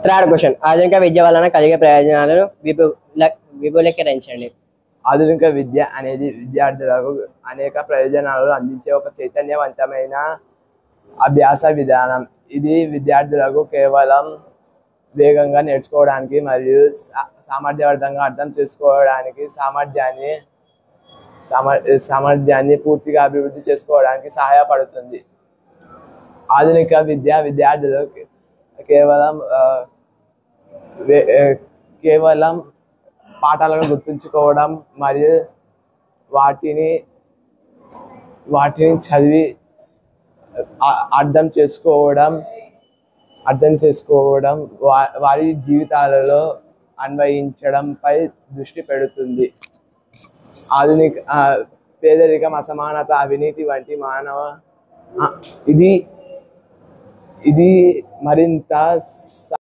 Third question ఆధునిక విద్య వలన కలిగే ప్రయోజనాలను విపులీకరించండి. ఆధునిక విద్య అనేది విద్యార్థులకు అనేక ప్రయోజనాలను అందించే ఒక చైతన్యవంతమైన అభ్యాస విధానం. ఇది విద్యార్థులకు కేవలం వేగంగా నేర్చుకోవడానికి మరియు సామర్థ్యవంతంగా అర్థం చేసుకోవడానికి సామర్థ్యాన్ని పూర్తిగా అభివృద్ధి చేసుకోవడానికి సహాయపడుతుంది. ఆధునిక విద్య విద్యార్థులకు కేవలం పాఠాలను గుర్తుంచుకోవడం మరియు వాటిని చదివి అర్థం చేసుకోవడం వారి జీవితాలలో అన్వయించడంపై దృష్టి పెడుతుంది. పేదరికం, అసమానత, అవినీతి వంటి ఇది మరింత